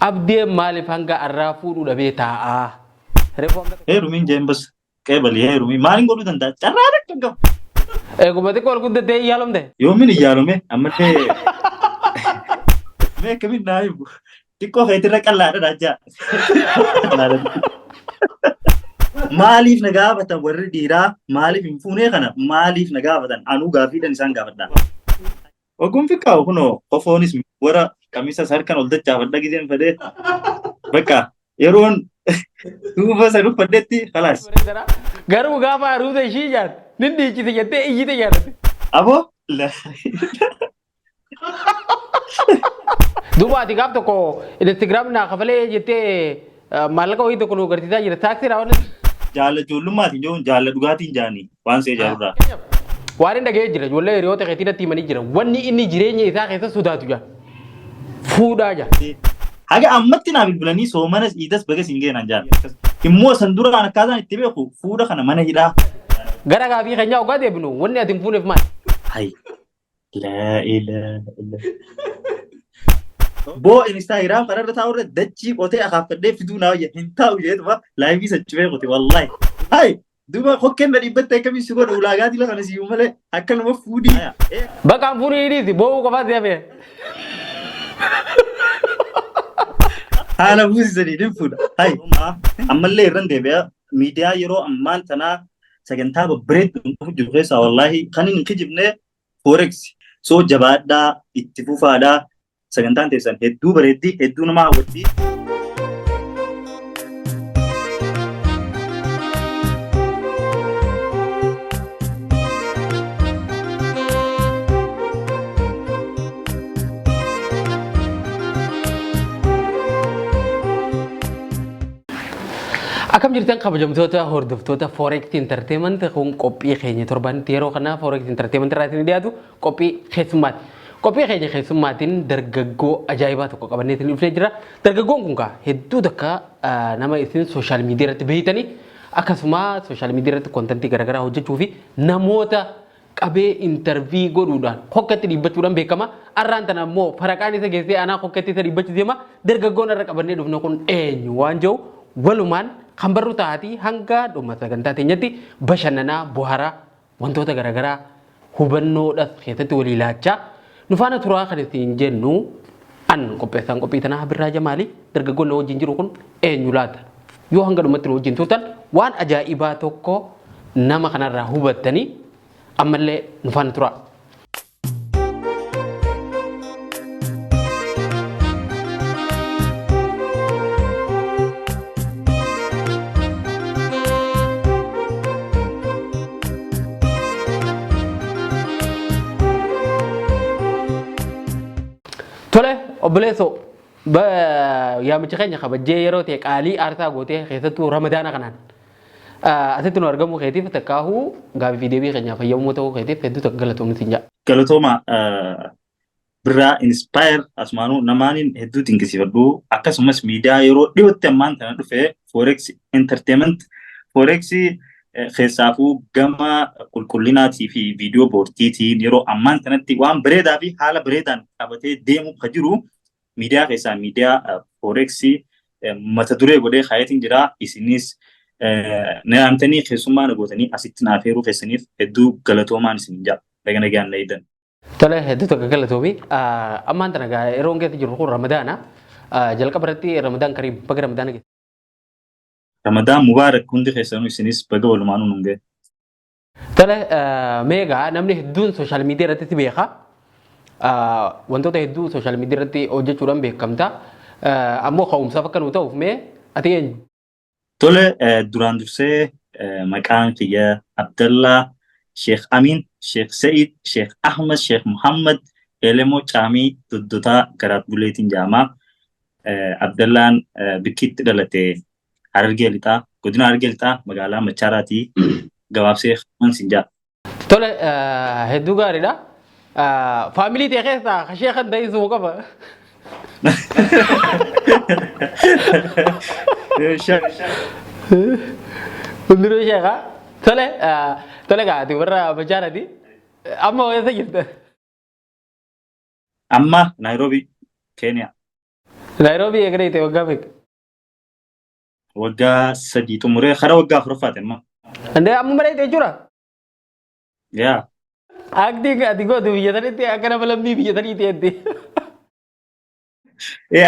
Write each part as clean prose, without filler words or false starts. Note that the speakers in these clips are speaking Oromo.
Abdee maaliif hanga arraa fuudhuu dhabee taa'aa? Heerumiin jeen bas qeebalii heerumii maaliin godhuu danda'a? Carraa rakka gahu. Eeguma xiqqoo ol guddatee iyaalomte. Yoomin iyyaalume ammallee mee akkamiin naa himu xiqqoo feetirra qallaadha daajjaa. Maaliif na gaafatan warri dhiiraa maaliif hin fuunee kana maaliif na gaafatan anuu gaafiidhan isaan gaafadha. Oguun fiqqaawu kunoo qofoonis warra qamisas harkan ol dachaafadha giseen fedhee bakka yeroon duuba san uffadhetti khalaas. Garuu gaafa haruuta ishii jaarte nin dhiichite jettee iyyite jaarte. Aboo Duuba ati gaaf tokko Instagram naa kafalee jettee maallaqa wayii tokko nu agarsiisaa jira taaksii raawwanne. jaalla ijoollummaati ijoon jaalla dhugaatiin jaanii waan see jaarurraa. Waan inni dhaga'ee jira ijoollee hiriyoota keetii natti himanii jira wanni inni jireenya isaa keessa sodaatu jira fuudhaa jira. Haga ammatti naa bilbilanii soomanas dhiitas baga siin geenan jaan. Immoo san duraan akkaataan itti beeku fuudha kana mana hidhaa. Gara gaafii keenyaa ogaa deebinu wanni ati hin fuuneef maali? Hai. La ilaha illa. Boo Instagram kanarra taa'urra dachii qotee akaafadhee fiduu naa wayya hin taa'u jedhuma laayivii sachifee qote wallahi. Hai. Duba hokkeen na dhiibbatte akkamii si godha ulaagaatii lafa na siyyuu malee akka nama fuudhii. Bakkaan fuudhii hidhiiti boo'uu qofaatti hafee. Haala buusisanii din fuudha. Hai. Ammallee irran deebi'a miidiyaa yeroo ammaan tanaa sagantaa babbareedduu jiru keessaa wallahi kan hin kijibne forex soo jabaadhaa itti fufaadhaa sagantaan teessan hedduu bareeddii hedduu nama hawwatti. Akkam jirtan kabajamtoota hordoftoota Forex Entertainment kun qophii keenya torbanitti yeroo kana Forex Entertainment irratti dhiyaatu qophii keessummaati. Qophii keenya keessummaatiin dargaggoo ajaa'ibaa tokko qabannee dhufnee jira. Dargaggoon kun hedduu takka nama isin sooshaal miidiyaa irratti beeytanii akkasuma sooshaal miidiyaa irratti kontentii garaagaraa hojjechuu fi namoota qabee intarvii godhuudhaan hokkatti dhiibbachuudhaan beekama. Arraan tana immoo faraqaan isa geessee anaa hokkatti isa dhiibbachuu deema. Dargaggoon irra qabannee dhufne kun eenyu waan jiru walumaan kan barru taati hanga dhuma sagantaa teenyatti bashannanaa bohaaraa wantoota garaagaraa hubannoodhaaf keessatti walii laachaa nufaana turaa kan ittiin jennu an qopheessaan qophii tanaa Birraa Jamaali dargaggoonni wajjin jiru kun eenyu laata yoo hanga dhumatti wajjin turtan waan ajaa'ibaa tokko nama kanarraa hubattanii ammallee nufaana turaa. Tole obboleessoo yaamicha keenya kabajjee yeroo ta'e qaalii aarsaa gootee keessattuu ramadaana kanaan asitti nu argamu keetiif takkaahuu gaaffii deebii keenyaaf fayyamuu ta'uu keetiif hedduu takka galatoomni siin jedha. Galatooma Birraa Inspire asumaanuu namaaniin hedduu dinqisiifadhu akkasumas miidiyaa yeroo dhiyootti ammaan tana dhufe Forex Entertainment Forex keessaafuu gama qulqullinaatii fi viidiyoo boortiitiin yeroo ammaan tanatti waan bareedaa fi haala bareedaan qabatee deemu kan jiru miidiyaa keessaa miidiyaa Forex mata duree godhee kaayatiin jira isinis naamtanii keessummaa nagootanii asitti naafeeruu keessaniif hedduu galatoomaan isin jaa dhagana gaan leeydan. Tole hedduu takka galatoomi ammaan tana yeroo keessa jiru kun ramadaana jalqaba irratti ramadaan kariim baga ramadaana keessa. Ramadan Mubarak hundi keessanuu isinis baga walumaanuu nungee. Tole meegaa namni hedduun sooshaal miidiyaa irratti beeka. Wantoota hedduu sooshaal miidiyaa irratti hojjechuudhaan beekamta. Ammoo ka'umsaaf akka nu ta'uuf mee ati eenyu? Tole duraan dursee maqaan kiyya Abdallaa Sheekh Amin Sheekh Sa'id Sheekh Ahmad Sheekh Muhammad Elemoo Caamii Doddotaa Garaat Buleetiin jaamaa. Abdallaan bikkiitti dhalatee Harargee lixaa godina Harargee lixaa magaalaa Machaaraatii gabaabsee kan sinjaa. Tole hedduu gaariidha. Faamilii ta'e keessaa kashee kan ta'isuu qaba. Hundinuu sheeka. Tole gaati warra Machaaraati. Amma eessa jirta? Amma Nairobi, Kenya. Nairobi eegale ite waggaa meeqa? Waggaa sadii xumuree hara waggaa afuraffaati amma. Ande amma malee ite jechuudha. Yaa. Aktiin ati gootu biyya sanitti akka nama lammii biyya sanii ta'etti.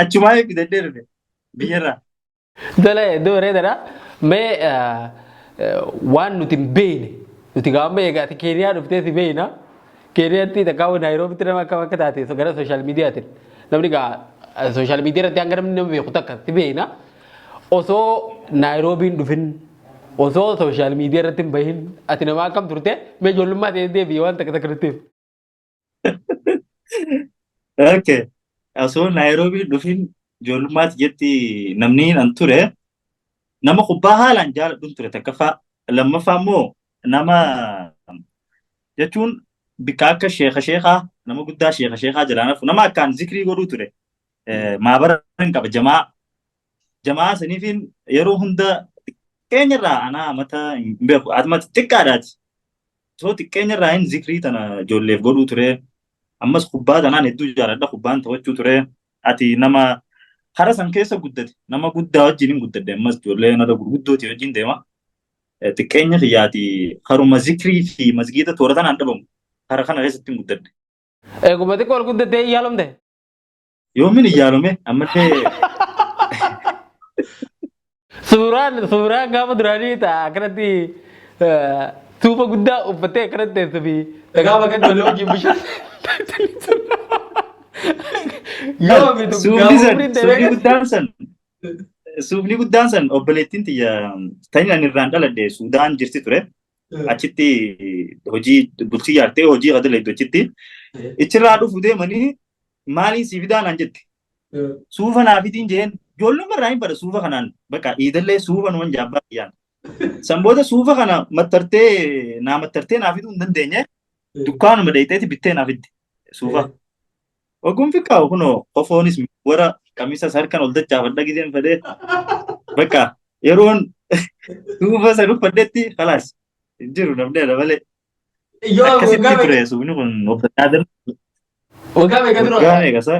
Achumaa eebbisee dhufe biyyarraa. Tole dooree dara mee waan nuti hin beekne nuti gaafa eegaati Keeniyaa dhuftee si beekna. Keeniyaatti takkaawwan Naayiroobitti nama akka taate gara sooshaal miidiyaatiin namni gaa sooshaal miidiyaa irratti hanga namni nama beeku takka si beekna. Osoo Naayiroobiin dhufin osoo sooshaal miidiyaa irratti hin bahin ati nama akkam turte mee ijoollummaa ta'ee deebi'ee waan takka takka nutti. Okay. Osoo Naayiroobiin dhufin ijoollummaatti jetti namni an ture nama kubbaa haalaan jaaladhuun ture takkaffaa lammaffaa immoo nama jechuun bikka akka sheekaa nama guddaa sheekaa jiraanaaf nama akkaan zikrii godhuu ture maabara hin qaba jamaa saniifin yeroo hunda xiqqeenyarraa anaa mata hin beeku atuma xiqqaadhaati osoo xiqqeenyarraa hin zikrii tana ijoolleef godhuu ture ammas kubbaa tanaan hedduu jaaladha kubbaan taphachuu ture ati nama hara san keessa guddate nama guddaa wajjin hin guddadde ammas ijoollee nada gurguddooti wajjin deema xiqqeenya kiyyaati haruma zikrii fi masgiida toora tanaan dhabamu hara kana keessatti hin guddadde. Eeguma xiqqoo ol guddattee iyyaalomte? Yoomin iyyaalome ammallee. Suuraan gaafa duraanii ta'a akkanatti tuuba guddaa uffattee akkanatti teessu fi gaafa kan ijoollee wajjin bishaan. Suufni guddaan san obboleettiin tiyya tani ani irraan dhaladhe Suudaan jirti ture. Achitti hojii bultii yaartee hojii qadalee achitti ichirraa dhufu deemanii maaliin si fidaan an jetti. Suufa naafitiin jeen ijoollummaa irraa hin bada suufa kanaan bakka iidallee suufa numan jaabbaa kiyyaan. San booda suufa kana mattartee naafiduu hin dandeenye dukkaanuma dheeyiteeti bittee naafitti suufa. Oguun fiqqaa kunoo qofoonis warra qamiisas harkaan ol dachaafadha gideen fedhee bakka yeroon suufa san uffadhetti khalaas hin jiru namneedha malee. Akkasitti ture suufni kun obboleettii jira. Waggaa meeqa dura? Waggaa meeqasa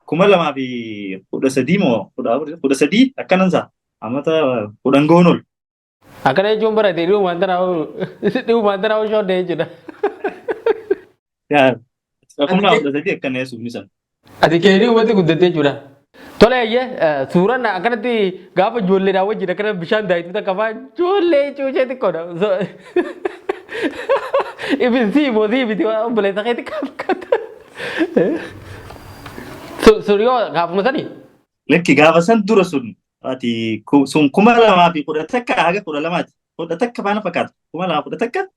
2013 moo 13 akkanansa amata 10 goon ol. Akkana jechuun barate dhibumaan tanaa shoodde jechuudha. Akkuma 13 akkana suufni san. Ati keenii uummatni guddattee jechuudha. Tole ayyee suuraan akkanatti gaafa ijoolleedhaan wajjin akkana bishaan daa'imtu takka fa'aa ijoollee cuucee xiqqoodha. Ibsi mootii miti obboleessa keetti qaqqata. Suuriyoo gaafuma sanii? Lekki gaafa san dura sun ati sun 2011 haga 12 11 faana fakkaata 2011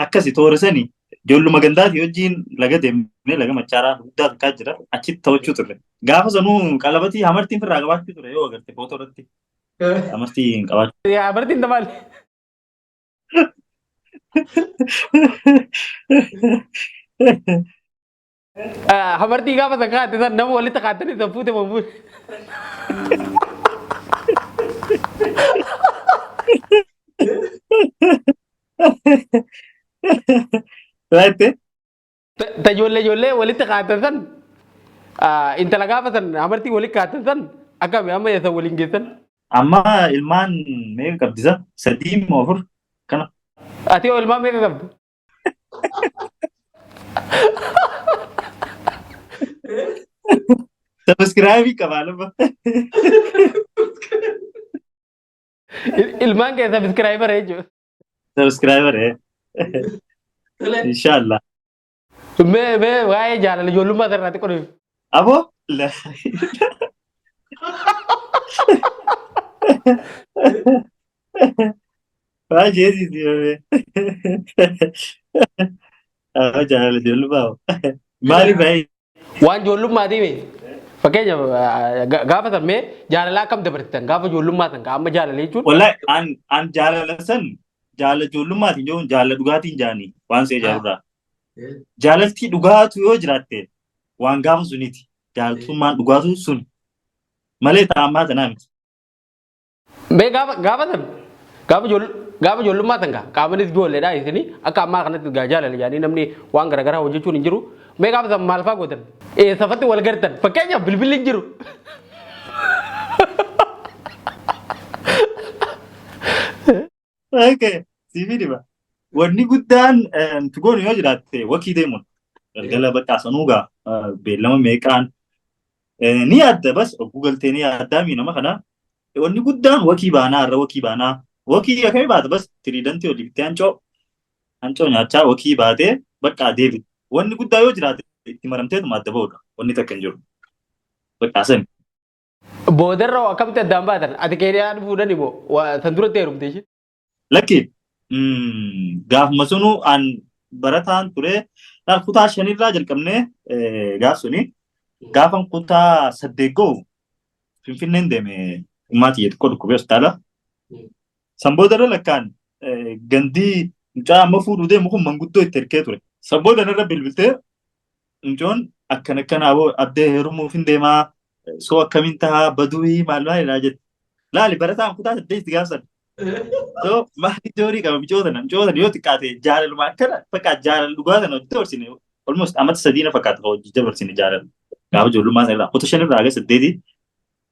akkasi toorisanii ijoolluma gandaati wajjin laga deemnee laga machaaraa guddaa takkaa jira achitti taphachuu turre. Gaafa sanuu qalabatii hamartiin firraa qabaachuu ture yoo agarte footoo irratti hamartiin qabaachuu. Hamartiin maali? Hamartii gaafa san kaa'atte san nama walitti kaa'attanii san fuute mambuun. Right? Ijoollee walitti kaa'atan san intala gaafa san hamartii walitti kaa'atan san akkami amma eessa waliin geessan? Amma ilmaan meeqa qabdisa? 3 moo 4 kana. Ati hoo ilmaan meeqa qabdu? Subscribe qabaa lama. Ilmaan kee subscriber jechuudha. Subscriber Inshallah. Mee waa'ee jaalala ijoollummaa irratti qodu. Aboo? Waa jeesisi malee. Jaalala ijoollummaa maali baay'ee? Waan ijoollummaati mee? Fakkeenyaaf gaafa san mee jaalala akkam dabarsitan gaafa ijoollummaa san amma jaalala jechuun? Wallahi an jaalala san jaalala ijoollummaati jechuun jaalala dhugaatiin jaanii waan see jaalurraa. Jaalaltii dhugaatu yoo jiraatte waan gaafa suniiti. Jaalaltummaan dhugaatu sun malee taa'ammaa tanaa miti. Mee gaafa san gaafa ijoollummaa san qaamanis ijoolleedhaa isini akka ammaa kanatti jaalala jaanii namni waan garaagaraa hojjechuun hin jiru Mee gaafa san maal fa'aa gootan? Eessafatti wal gartan fakkeenyaaf bilbilli hin jiru. Okay, CV diba. Wanni guddaan tugoon yoo jiraatte wakii deemuun galgala bakka sanuugaa beellama meeqaan ni yaadda bas ogguu galtee ni yaaddaa nama kana wanni guddaan wakii baanaa irra wakii akkamii baata bas tiriidantii olii bittee hancoo nyaachaa wakii baatee bakka deebi wanni guddaa yoo jiraate itti maramteetuma adda ba'uudha wanni takka hin jiru bakka sani. Boodarra akkamitti addaan baatan ati keenyaan fuudhan immoo san duratti heerumte ishee. Lakki gaafuma sunu an barataan ture kutaa shanirraa jalqabnee gaaf suni gaafan kutaa saddeet ga'u Finfinneen deeme ummaatii xiqqoo dhukkubee hospitaala. Samboodarra lakkaan gandii mucaa amma fuudhuu deemu kun manguddoo itti ergee ture. Samboodarra bilbiltee mucoon akkana addee heerumuuf hin deemaa soo akkamiin tahaa baduuyi maal ilaa jette. Laali barataan kutaa saddeet gaafsan. So maali joorii qaba micoota yoo xiqqaate jaalaluma akkana fakkaat jaalala dhugaa sana hojii dabarsine almost amata sadii na fakkaata hojii dabarsine jaalala gaafa ijoollummaa sana irraa kutaa shanirraa haga saddeetii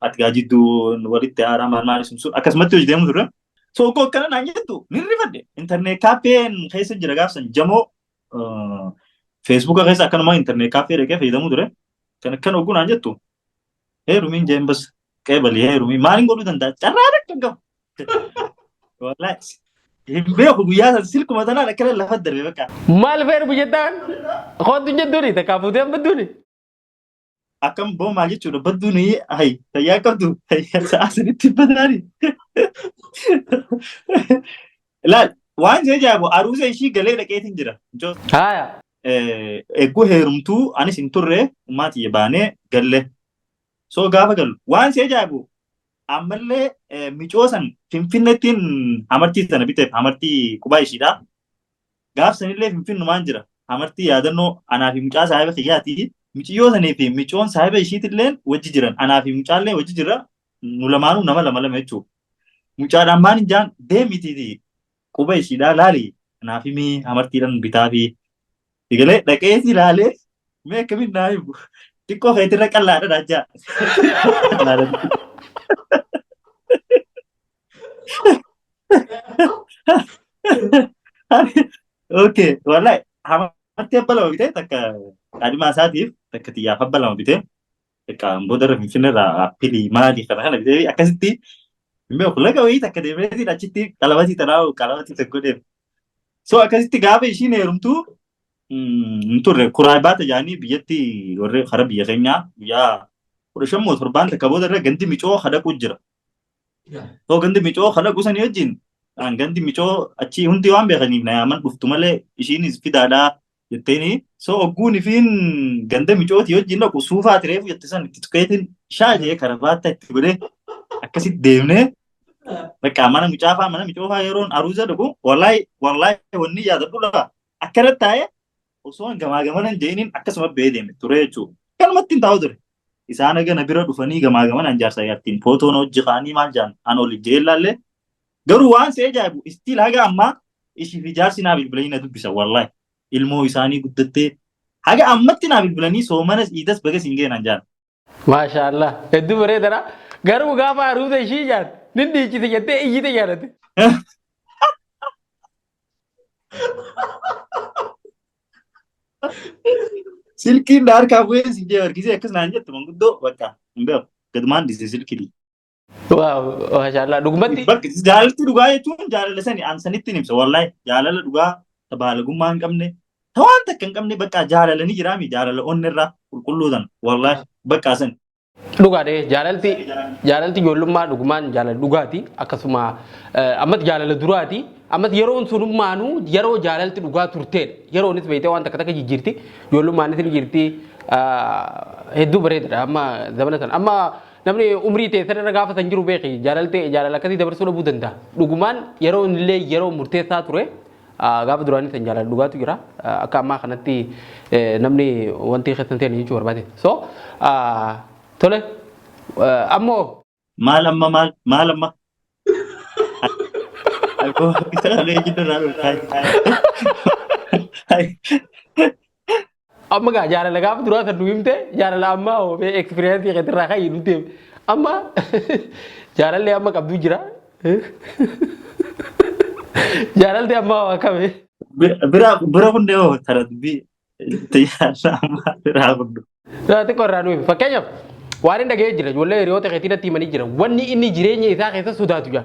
ati gaa jidduu walitti haaraa maal sun akkasumatti hojii deemu ture. So koo akkana naan jettu ni rifadhe internet kaaffeen keessa jira gaafsan jamoo feesbuuka keessa akkanuma internet kaaffee dhaqee fayyadamuu ture kan akkana ogguu naan jettu heerumiin jeen bas qeebalii heerumii maaliin godhuu danda'a carraa dhaqqa gahu. Wallahi beeku guyyaa san silkuma tanaan akkana lafa darbe bakka. Maal feeru jettaan? Qooddu jettuuni takkaa fuutee badduuni. Akkam boo maal jechuudha badduuni hay fayyaa qabdu sa'a sanitti badaani. Laal waan ishee jaabu aruusa ishii galee dhaqeetiin jira. Haaya. Egguu heerumtuu anis hin turre ummaatii baanee galle. So gaafa galu waan ishee jaabu ammallee micoosan Finfinneettiin amartii sana biteef amartii qubaa ishiidha. Gaaf sanillee Finfinnumaan jira. Amartii yaadannoo anaa fi mucaa saahiba kiyyaati. Miciyyoo sanii fi micoon saahiba ishiitillee wajji jiran. Anaa fi mucaallee wajji jira. Nu lamaanuu nama lama jechuudha. Mucaadhaan maan ijaan deemitiiti quba ishiidhaa laali. Anaa fi mii amartiidhaan bitaa fi digalee dhaqeetii laalee mee akkamiin naa himu. Xiqqoo feetirra qallaadha daajjaa. Okay, wallahi amartii abba lama bitee takka qaadhimaa isaatiif takka xiyyaaf abba lama bitee takka boodarra Finfinneerraa appilii maalii kana bitee akkasitti beeku laga wayii takka deemeetiin achitti qalabatii tanaa qalabatii tokko deemu. So akkasitti gaafa ishiin heerumtuu hin turre kuraa baata jaanii biyyatti warri hara biyya keenyaa guyyaa 17 takka boodarra gandi micoo hadaquu jira. So gandi micoo hadaquu sanii wajjin gandi micoo achi hundi waan beekaniif na yaaman dhuftu malee ishiinis fidaadhaa jetteeni. So ogguun ifiin ganda micooti wajjin dhaqu suufaa tireef jette san itti tuqeetiin shaajee karabaata itti godhee akkasitti deemnee bakka mana mucaafaa mana micoofaa yeroon aruuza dhugu wallahi wanni yaadadhu lafa akkanatti taa'ee osoo gamaa gamanan jeeniin akkasuma bee deeme ture jechuudha. Kanumatti hin taa'u ture. Isaan agana bira dhufanii gamaa gamanan jaarsa yaattiin footoon hojii qaanii maal jaan an oli jeellaallee garuu waan see jaabu istiil haga ammaa ishii fi jaarsi naa bilbilanii na dubbisa wallahi ilmoo isaanii guddattee haga ammatti naa bilbilanii soomanas dhiidas bagas hin geenan jaan. Maashaallah hedduu bareedara garuu gaafa aruuza ishii jaan nin dhiichite jettee iyyite jaallate. Silkiin na harkaa bu'ee si jee harkisee akkas naan jettu manguddoo bakka hin beeku gadumaan dise silkii. Waaw maashaallah dhugumatti. Jaalalti dhugaa jechuun jaalala sani an sanitti nimsa wallahi jaalala dhugaa tabaalagummaa hin qabne tawaan takka hin qabne bakka jaalala ni jiraami jaalala onnirraa qulqulluutan wallahi bakka sani. Dhugaadhe jaalalti ijoollummaa dhugumaan jaalala dhugaati akkasuma ammas jaalala duraati ammas yeroon sunummaanuu yeroo jaalalti dhugaa turteedha yeroonis beeytee waan takka jijjiirti ijoollummaanitti ni jirti hedduu bareedadha amma zamana sana amma namni umrii ta'e sanarra gaafa san jiru beeki jaalala akkasii dabarsuu dhabuu danda'a dhugumaan yeroo illee yeroo murteessaa ture gaafa duraanii san jaalala dhugaatu jira akka ammaa kanatti namni wanti keessan ta'e jechuu barbaade so tole ammoo maal amma Aku kita lagi jiddu ralu Amma gaa jaalala gaafa duraa san nu himte jaalala ammaa hoo mee ekspiriyansii keetirraa kan nu deeme. Amma jaalallee amma qabdu jira. Jaalalli ammaa hoo akkami? bira hundee hoo tara dubbii xiyyaarra amma biraa hundu. Naati qorraa nu himi. Fakkeenyaaf waan hin dhaga'ee jira ijoollee hiriyoota keetii natti himanii jiran wanni inni jireenya isaa keessa sodaatu jira.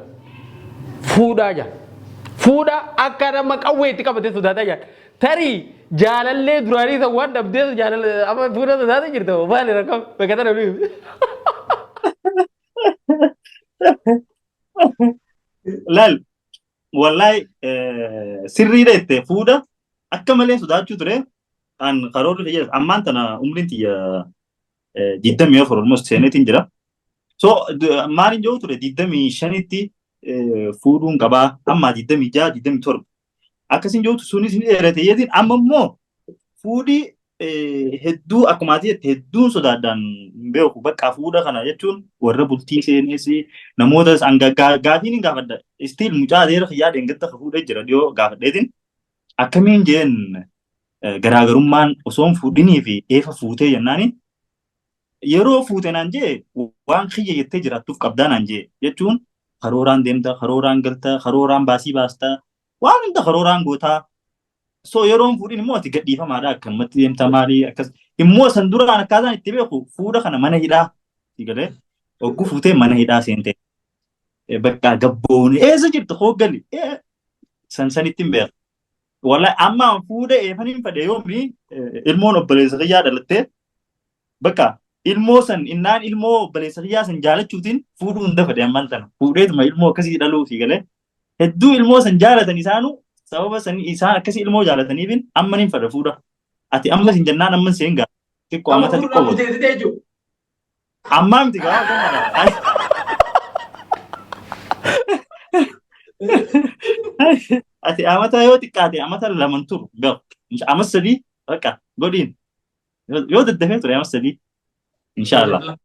Fuudhaa jira. Fuudha akka nama qawweetti qabatee sodaataa jira. Tarii jaalallee duraanii isa waan dhabdee jaalala amma fuudha sodaata jirta maali rakkoo bakka tana nu himi. Laal wallahi sirriidha jettee fuudha akka malee sodaachuu ture an karoorri fayyada ammaan tana umriin tiyya 24 almost seenetiin jira. So maalin jiru ture 25tti fuudhuun qabaa amma 26 27 akkasiin jiru sunis ni dheerate yetiin amma immoo fuudhi hedduu akkuma ati jette hedduun sodaadhaan beeku bakka fuudha kana jechuun warra bultii seenes namoota gaafiin hin gaafadha stiil mucaa adeera fayyaa deengatta fuudhee jira dhiyoo gaafadheetiin akkamiin jeen garaagarummaan osoo hin fuudhinii fi eefa fuutee jennaani yeroo fuute naan jee waan kiyya jettee jiraattuuf qabdaa naan jee jechuun karooraan deemta karooraan galta karooraan baasii baasta waan hunda karooraan gootaa. So yeroon fuudhin immoo ati gadhiifamaadha akkanumatti deemta maalii akkas immoo san duraan akkaataan itti beeku fuudha kana mana hidhaa galee ogguu fuutee mana hidhaa seente bakka gabboone eessa jirtu hooggali sanitti hin beeku. Wallahi amma fuudha eefaniin fadhe yoomi ilmoon obboleessa kiyyaa dhalattee bakka ilmoo san innaan ilmoo obboleessa kiyyaa san jaalachuutiin fuudhuu hunda fadhe ammaan tana fuudheetuma ilmoo akkasii dhaluufi galee hedduu ilmoo san jaalatan isaanuu sababa sanii isaan akkasii ilmoo jaalataniifin amma nin fadha fuudha. Ati amma sin jennaan amma seen gaa. Xiqqoo amata xiqqoo. Ammaa miti gaa gomara. Ati amata yoo xiqqaate amata laman turu gaa. Amma sadii bakka godhiin. Yoo daddafee ture amma sadii. Inshaallah.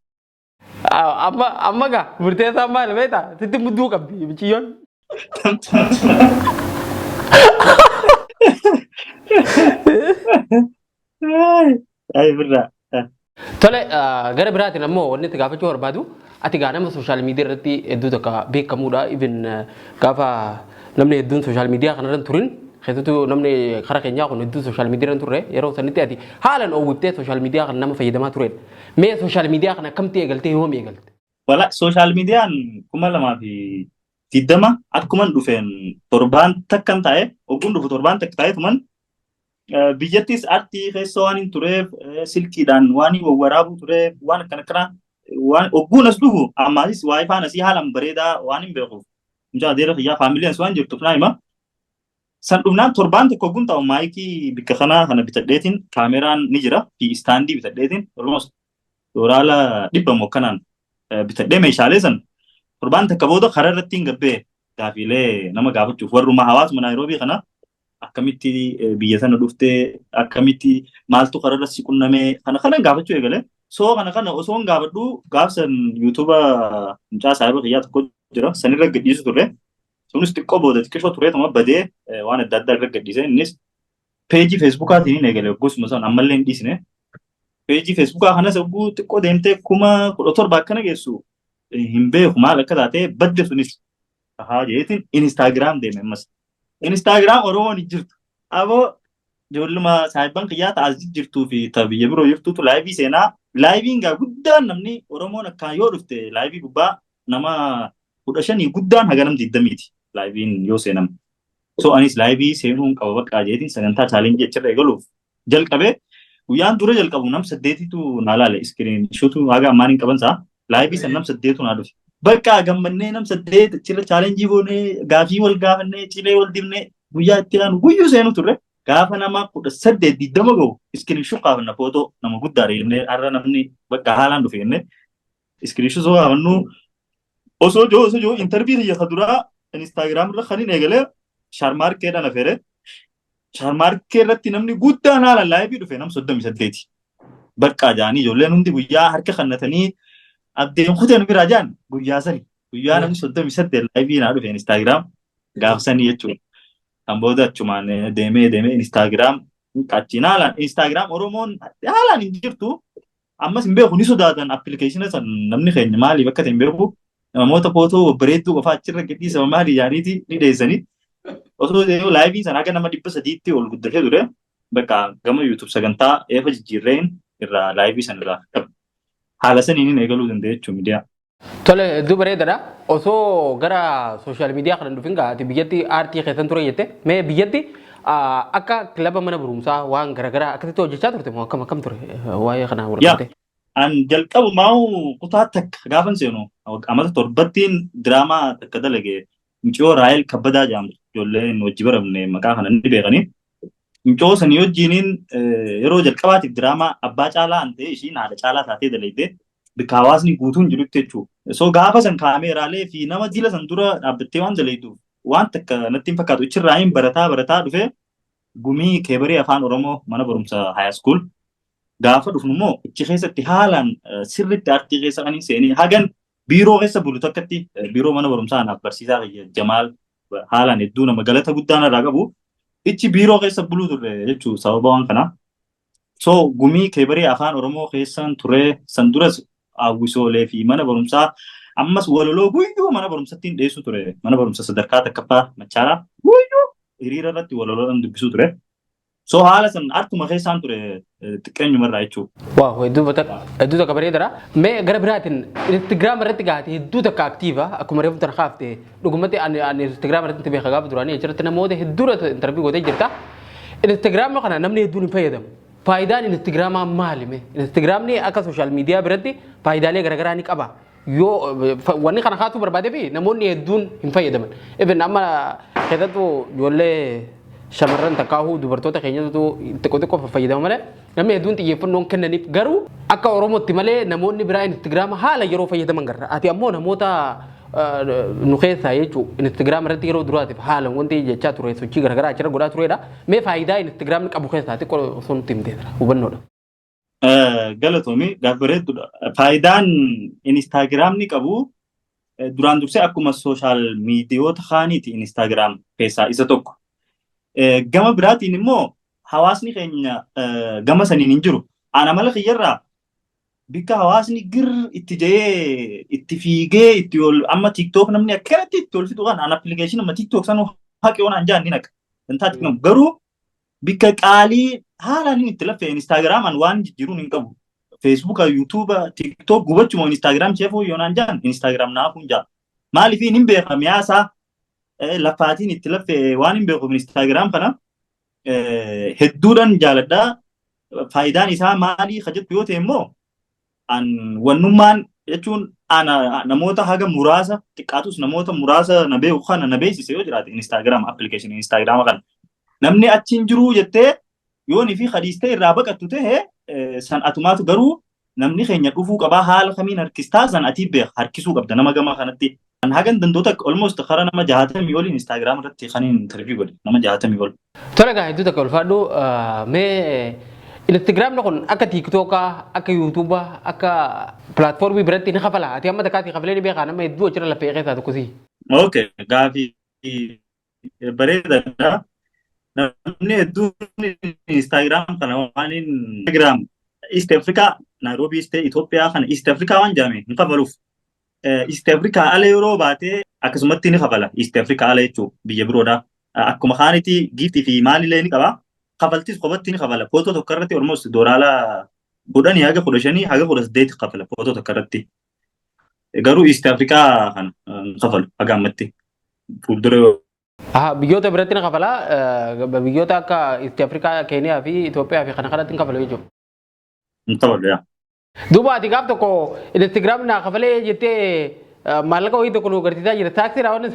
Amma gaa murteessaa maal beektaa? Sitti mudduu qabdi biciyyoon. Ay birra. Tole gara biraatiin ammoo wanni itti gaafachuu barbaadu ati gaa nama sooshaal miidiyaa irratti hedduu tokko beekamuudha. Even gaafa namni hedduun sooshaal miidiyaa kanarra turin keessattuu namni karaa keenyaa kun hedduu sooshaal miidiyaa irra turre yeroo sanitti ati haalaan oowwiftee sooshaal miidiyaa kana nama fayyadamaa turedha. Mee sooshaal miidiyaa kana akkamitti eegaltee yoom eegalte? Wala sooshaal miidiyaan 2020 akkuman dhufeen torbaan takkan taa'e ogguun dhufu torbaan takka taa'e tuman biyyattis artii keessa waan hin tureef silkiidhaan waan hin waraabuu tureef waan akkana waan ogguun as dhufu ammaasis waayifaan asii haalaan bareedaa waan hin beekuuf mucaa adeera fayyaa faamiliyaans waan jirtuuf naa hima. San dhufnaan torbaan tokko ogguun ta'u maayikii bikka kanaa kana bitadheetiin kaameraan ni jira fi istaandii bitadheetiin almost dooraala 100 kanaan bitadhee meeshaalee san torbaan takka booda karaa irratti hin gabbee gaafiilee nama gaafachuuf warruma hawaasuma Naayiroobii kana akkamitti biyya sana dhuftee akkamitti maaltu karaa irratti qunnamee kana gaafachuu eegale. So kana osoo hin gaafadhu gaafsan yuutuuba mucaa saayibaa kiyyaa tokko jira sanirra gadhiisu ture. Sunis xiqqoo booda xiqqishoo ture tuma badee waan adda addaa irra gadhiise innis peejii feesbuukaatiin hin eegale goosuma san ammallee hin dhiisne. Peejii feesbuukaa kanas ogguu xiqqoo deemtee 17,000 akkana geessu hin beeku maal akka taate badde sunis haa jeetiin Instagram deeme ammas. Instagram Oromoon hin jirtu. Aboo ijoolluma saayibaan kiyyaa ta'as jirtuu fi biyya biroo jirtuutu laayivii seenaa. Laayiviin gaa guddaan namni Oromoon akkaan yoo dhufte laayivii gubbaa nama 15 guddaan haganam 20ti laayiviin yoo seenam. So anis laayivii seenuun qaba bakka jeetiin sagantaa chaalenjii achirra eegaluuf jalqabee guyyaan dura jalqabu nam 8tu naa laale iskiriin shuutu haga ammaan hin qaban saa laayivii san nam 8tu naa dhufe. Bakka gammannee nam 8 achirra chaalenjii boonee gaafii wal gaafannee cilee wal dibnee guyyaa itti aanu guyyuu seenu turre. Gaafa nama 18 gahu iskiriin shuu qaafanna footoo nama guddaa reennee har'a namni bakka haalaan dhufe jennee iskiriin shuu soo qaafannu osoo joo intarviin hiyya duraa Instagram irra kan hin eegalee shaarmaarkeedhaan afeere. Shaarmaarkee irratti namni guddaan haalaan laayivii dhufe nam 38. Bakka jaanii ijoolleen hundi guyyaa harka kannatanii abdeen kuteen biraa jaan guyyaa sani guyyaa namni 38 laayivii naa dhufe Instagram gaafsanii jechuudha. Kan booda achumaan deemee Instagram Kachin haalaan Instagram Oromoon haalaan hin jirtu. Ammas hin beeku ni sodaatan appilikeeshina san namni keenya maaliif akka ta'e hin beeku. Namoota footoo bareedduu qofaa achirra gadhiisama maali yaaniiti ni dheessanii. Osoo laayivii sana akka nama 300tti ol guddatee ture. Bakka gama YouTube sagantaa eefa jijjiirreen irraa laayivii sana irraa qabu. Haala saniin eegaluu dandeenya jechuun miidiyaa. Tole hedduu bareedaadha. Osoo gara sooshaal miidiyaa kana dhufin gaati biyyatti aartii keessan ture jette mee biyyatti akka kilaba mana barumsaa waan garaagaraa akkasitti hojjechaa turte moo akkam ture waa'ee kanaa warqate. An jalqabu maa'u kutaa takka gaafan seenu amata torbattiin diraamaa takka dalage Mucoo Raayil Kabbadaa jedhamtu ijoolleen hojii baramne maqaa kana ni beekanii. Mucoo sanii wajjiniin yeroo jalqabaatiif diraamaa abbaa caalaa an ta'e ishiin haadha caalaa taatee dalagdee bika hawaasni guutuun jirutti jechuudha. So gaafa san kaameeraalee fi nama jila san dura dhaabbattee waan dalagduuf waan takka natti hin fakkaatu ichirraa hin barataa dhufee gumii keebarii afaan Oromoo mana barumsa high school gaafa dhufnu immoo ichi keessatti haalaan sirriitti aartii keessa kan seenii hagan biiroo keessa bulu takkatti biiroo mana barumsaa naaf barsiisaa Jamaal haalaan hedduu nama galata guddaan irraa qabu ichi biiroo keessa buluu turre jechuudha sababa waan kanaa. So gumii keebarii afaan Oromoo keessan ture san duras hawwisoolee fi mana barumsaa ammas waloloo guyyuu mana barumsatti dhiyeessu ture mana barumsa sadarkaa takkaffaa Machaaraa guyyuu hiriira irratti waloloodhaan dubbisuu ture. So haala san artuma keessaan ture xiqqeenyumarraa jechuudha. Waaw hedduu takka bareedaadha. Mee gara biraatiin Instagram irratti gaate hedduu takka aktiiva akkuma reefu tan kaafte dhugumatti ani Instagram irratti beeka gaafa duraanii achirratti namoota hedduudha intarvii gootee jirta. Instagram kana namni hedduun hin fayyadamu. Faayidaan Instagramaa maali mee? Instagramni akka sooshaal miidiyaa biratti faayidaalee garaagaraa ni qaba. Yoo wanni kana kaasuu barbaadee fi namoonni hedduun hin fayyadaman. Even amma keessattuu ijoollee shamarran takkaahuu dubartoota keenyatu xiqqoo fayyadamu malee namni hedduun xiyyeeffannoon kennaniif garuu akka Oromootti malee namoonni biraa Instagram haala yeroo fayyadaman garra. Ati ammoo namoota nu keessaa jechuun Instagram irratti yeroo duraatiif haala wanti jechaa ture sochii garaagaraa achirra godhaa turedha. Mee faayidaa Instagram qabu keessaa xiqqoo osoo nutti himteetira hubannoodha. Galatoomii gaafa bareedduudha. Faayidaan Instagram ni qabu duraan dursee akkuma sooshaal miidiyoota kaaniiti Instagram keessaa isa tokko. Gama biraatiin immoo hawaasni keenya gama saniin hin jiru. Ana mala kiyyarraa bika hawaasni gir itti jee itti fiigee itti ol amma TikTok namni akkanatti itti ol fixu kan an application amma TikTok sanu haqee onaan jaan ni naqa. Intaati kun garuu bika qaalii haalaan itti lafee Instagram an waan jijjiiruun hin qabu. Facebook, YouTube, TikTok gubachuma Instagram chefuu yoonaan jaan Instagram naafuun jaa. Maaliif hin beekame yaasaa lafaatiin itti lafee waan hin beeku Instagram kana hedduudhaan jaaladhaa. Faayidaan isaa maalii kajettu yoo ta'e immoo an wannummaan jechuun ana namoota haga muraasa xiqqaatus namoota muraasa na beeku kana na beeksise yoo jiraate Instagram application Instagram kana namni achiin jiru jettee yoonii fi hadiistee irraa baqattu ta'e san atumaatu garuu namni keenya dhufuu qabaa haala kamiin harkistaa san atii beek harkisuu qabda nama gama kanatti an hagan dandoota almost kara nama 60 oliin Instagram irratti kaniin interview godhe nama 60 ol. Tola gaa hedduu takka ulfaadhu mee Instagram kun akka TikTok akka YouTube akka platformii biratti ni kafala ati amma takkaati kafalee ni beekaa nama hedduu achirra lafee keessaa tokkosi. Okay gaafii bareedaadha. Namni hedduun Instagram kana waan Instagram East Africa Nairobi State Ethiopia kana East Africa waan jaame hin kafaluuf. East Africa ala yeroo baatee akkasumatti ni kafala East Africa ala jechuun biyya biroodha. Akkuma kaanitti giftii fi maalillee ni qaba. Kafaltis qofatti ni kafala. Footoo tokko irratti almost doolaara 10 haga 15 haga 18 kafala footoo tokko irratti. Garuu East Africa kana kafalu haga ammatti. Fuuldura biyyoota biratti ni kafala biyyoota akka East Africa Kenya fi Ethiopia fi kana kanatti ni kafalu jechuudha. Ni kafalu yaa. Duuba ati gaaf tokko Instagram naa kafalee jettee maallaqa wayii tokko nu agarsiisaa jirta taaksii raawwanne.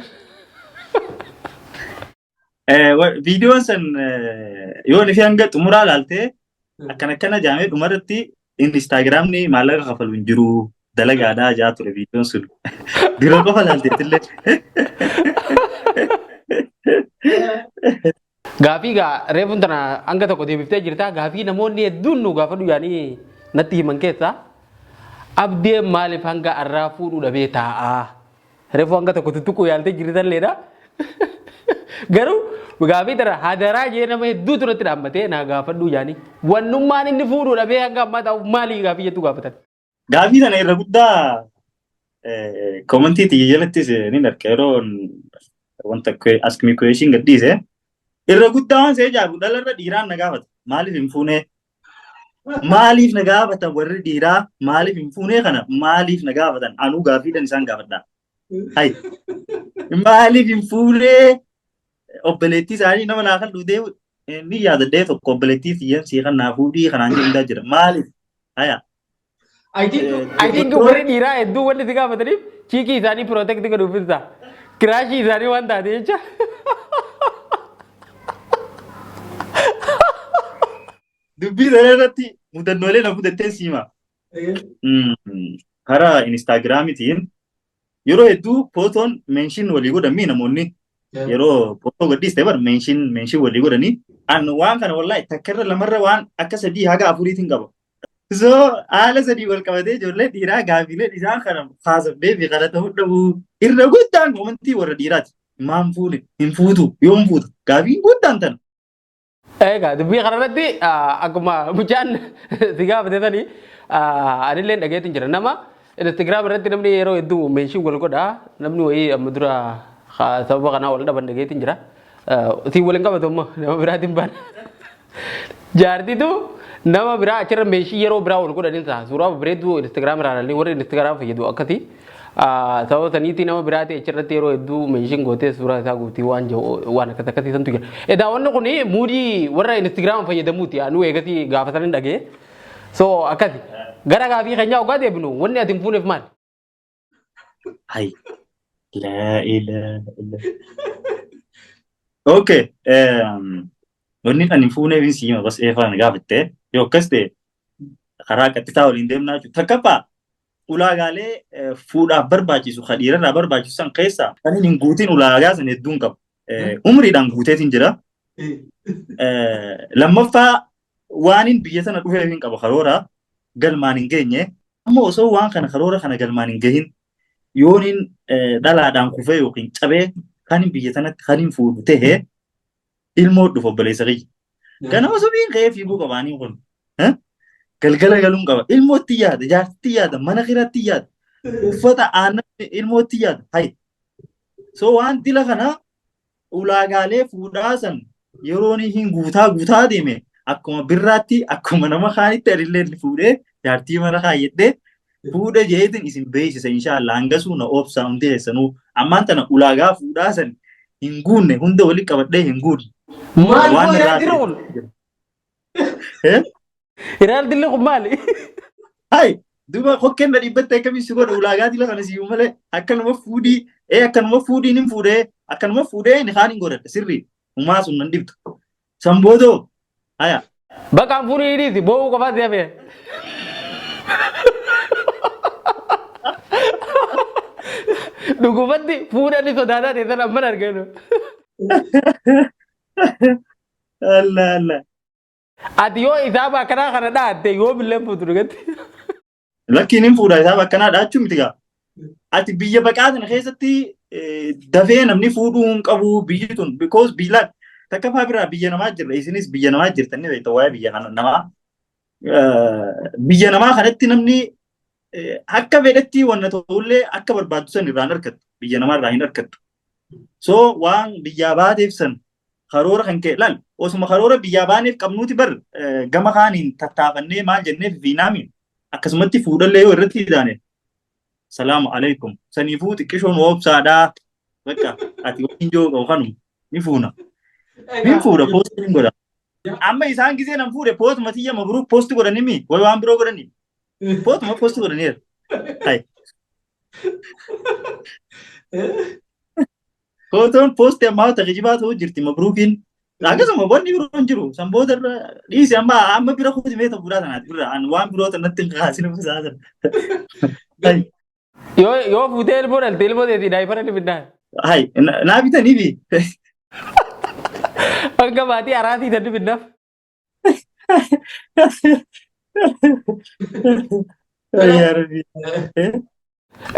Viidiyoon san yoo ni fi hanga xumuraa ilaaltee akkana jaamee dhumarratti Instagramni maallaqa kafalu hin jiru dalagaadhaa jaa ture viidiyoon sun biroo qofa ilaalteetillee. Gaafii reefuun tana hanga tokko deebiftee jirta gaafii namoonni hedduun nu gaafa dhuyaanii natti himan keessaa abdee maaliif hanga arraa fuudhuu dhabee taa'aa reefuu hanga tokko tuttuquu yaaltee jirtalleedha. Garuu Gaafii tara hadaraa jee nama hedduu turatti dhaabbatee naa gaafadhu jaanii. Wannummaan inni fuudhu dhabee hanga ammaa ta'u maalii gaafii jettu gaafatan. Gaafii sana irra guddaa komantii xiyya jalattis ni darka yeroo wanta ask me question gadhiise irra guddaa waan see jaabu dhalarra dhiiraan na gaafata maaliif hin fuunee maaliif na gaafatan warri dhiiraa maaliif hin fuunee kana maaliif na gaafatan anuu gaafiidhan isaan gaafadha. Hai maaliif hin fuunee obboleettii isaanii nama naa kan dhudee ni yaadadhee tokko obboleettii xiyyan sii kan naa fuudhii kanaan jedhaa jira maaliif haya. I think warri dhiiraa hedduu wanti si gaafataniif chiikii isaanii protect godhuuf ibsa. Kiraashii isaanii waan taate jecha. Dubbii sana irratti mudannoolee na mudattee siima. Karaa Instagraamitiin yeroo hedduu pootoon meenshin walii godhanii namoonni yeroo pootoo gadhiiste bar meenshin walii godhanii an waan kana wallahi takkarra lamarra waan akka sadii haga afuriitiin qaba. So haala sadii wal qabatee ijoollee dhiiraa gaafiilee isaan kana haasofnee fi kana ta'uu dhabu irra guddaan komantii warra dhiiraati. Maan fuune hin fuutu yoom fuuta gaafiin guddaan tana. Egaa dubbii kanarratti akkuma mucaan si gaafate sanii anillee dhageetiin jira nama Instagram irratti namni yeroo hedduu meenshin wal godhaa namni wayii amma dura sababa kanaa wal dhaban dhageetiin jira. Si waliin qabatu ammoo nama biraatiin baana. Jaartitu nama biraa achirra meeshii yeroo biraa wal godhanin ta'a suuraa bareedduu Instagram irraallee warri Instagram fayyadu akkasii sababa saniitii nama biraati achirratti yeroo hedduu meeshiin gootee suuraa isaa guutii waan akkas akkasii santu jira. Edaa wanni kun muudii warra Instagram fayyadamuuti anu eegasii gaafatan dhagee so akkasi gara gaafii keenyaa ogaa deebinu wanni ati hin fuuneef maali? Hai la ilaha illa. Okay wanni ani hin fuuneef siima bas eefaan gaafatte yoo akkas ta'e karaa qattitaa waliin deemnaa jechuudha. Takkaffaa ulaagaalee fuudhaaf barbaachisu kan dhiirarraa barbaachisu san keessaa kan hin guutiin ulaagaa san hedduun qabu. Umriidhaan guuteetiin jira. Lammaffaa waan hin biyya sana dhufeef hin qabu karoora galmaan hin geenye. Ammoo osoo waan kana karoora kana galmaan hin gahin yoon hin dhalaadhaan kufee yookiin cabee kan hin biyya sanatti kan hin fuudhu ta'e ilmoo dhufu obboleessa kiyya. Ganama sobiin ka'ee fiiguu qabaanii kun. Galgala galuun qaba. Ilmootti yaada, jaartitti yaada, mana kiraatti yaada, uffata aannan ilmootti yaada. Hai. So waan dila kana ulaagaalee fuudhaa san yeroon hin guutaa deeme akkuma birraatti akkuma nama kaanitti adillee fuudhee jaartii mana kaayyadhee fuudha jeetin isin beeksisa inshaallah hangasuu na obsaa hundi keessanuu ammaan tana ulaagaa fuudhaa san hin guunne hunda walitti qabadhee hin guunne. Maal irraa jiruun? Iraan dillee kun maali? Hai duba hokkeen na dhibbattee akkamitti godha ulaagaa dila kana siyyuu malee akkanuma fuudhiin hin fuudhee akkanuma fuudhee ni kaan hin godhadha sirrii uumaa sun nan dhibtu. Samboodoo haya. Bakkaan fuudhii hidhiiti boo'uu qofaatti hafee. Dhugumatti fuudhanii sodaataa teessan amman arginu. Allah. Ati yoo isaaba akkanaa kana dhaatte yoo billee fuutu dhugatti. Lakkiin hin fuudha isaaba akkanaa dhaachuu miti gaa. Ati biyya baqaa sana keessatti dafee namni fuudhuu hin qabu biyyi tun because biyya takka biraa biyya namaa jirra isinis biyya namaa jirtanii beekta waa'ee biyya namaa. Biyya namaa kanatti namni akka fedhetti wanna ta'ullee akka barbaadu san irraan argattu biyya namaa irraa hin argattu. So waan biyyaa baateef san karoora kan ka'e laal osuma karoora biyyaa baaneef qabnuuti bar gama kaaniin tattaafannee maal jenneef viinaamiin akkasumatti fuudhallee yoo irratti hidhaane salaamu alaikum saniifuu xiqqishoon woobsaadhaa bakka ati waliin joo qabu kanuma ni fuuna ni fuudha poostii godha amma isaan gisee nan fuudhe poostuma tiyya mabruuk poostii godhanimi way waan biroo godhani poostuma poostii godhaniir hai Kootoon poostii ammaa tajaajiba ta'uu jirti mabruukiin akkasuma wanni biroo hin jiru sanboota irra dhiisi amma bira kuuti meeta fuudhaa sanaati bira waan biroo tanatti hin kaasine musaa Yoo fuutee ilmoo dhalte ilmoo teetii daa'imman ni binnaan. Hai naa bitanii fi. Akka maatii araatii tan ni binnaaf.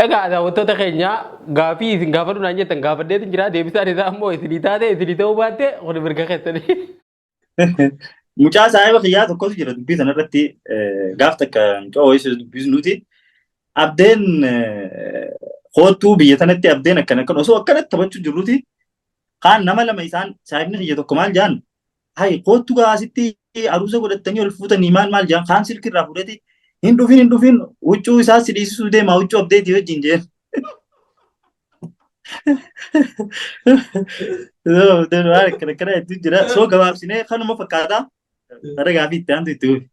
Egaa daawwattoota keenya gaafii isin gaafadhu naan jettan gaafadheetu jira deebisaan isaa ammoo isinii taate isinii ta'uu baatte kun mirga keessanii. Mucaa saahiba kiyyaa tokkotu jira dubbii sanarratti gaaf takka mucaa wayisa dubbisnuti. Abdeen hoottuu biyya sanatti abdeen akkan osoo akkanatti taphachuu jirruti. Kaan nama lama isaan saahibni kiyya tokko maal jaan hay hoottuu gaasitti aruusa godhatanii ol fuutanii maal jaan kaan silkirraa fudhate hin dhufin huccuu isaa sidhiisisuu deema huccuu abdeetii wajjin jeen. Akkana hedduu jira soo gabaabsinee kanuma fakkaataa bara gaafii itti aantu itti hubi.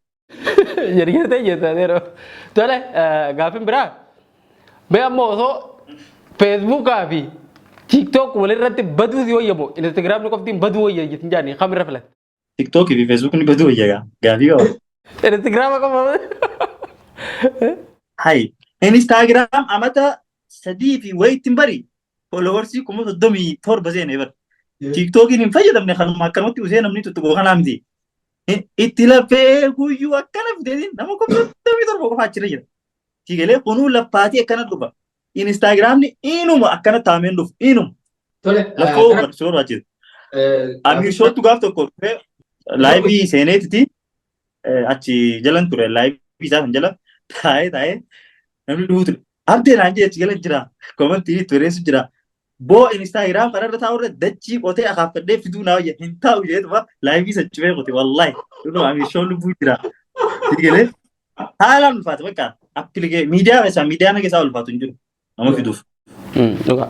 Jarjartee jettaneero. Tole gaafin biraa mee ammoo osoo feesbuukaa fi TikTok walirratti baduu si wayyamoo Instagram qoftiin baduu wayya jettin jaanii kamirra filatte. TikTok fi Facebook ni baduu wayya gaafii qaba. Instagram qofa. Hai Instagram amata 3 fi wayittiin bari followersii 37 seenee bar. TikTokiin hin fayyadamne kanuma akkanumatti usee namni tuttuqoo kanaa miti. Itti lafee guyyuu akkana fiteetiin nama 37 qofa achirra jira. Tigalee kunuu laffaatii akkana dhufa. Instagramni inuma akkana taameen dhufu inuma. Lakkoo barsiisoo achirra. Amiirshootu gaaf tokko dhufee laayivii seeneetiti achi jalan ture laayivii isaa san jala taa'ee namni dhufu ture. Abdeen aanjee achi jala jira. Komantii tureessu jira. Boo Instagram kanarra taa'urra dachii qotee akaafadhee fiduu naa wayya hin taa'u jeetuma laayivii saccifee qote wallahi. Dhuma amiirshoon lubbuu jira. Tigalee haalaan ulfaata bakka appilike miidiyaa nageessaa ulfaatu hin jiru nama fiduuf. Dhugaa.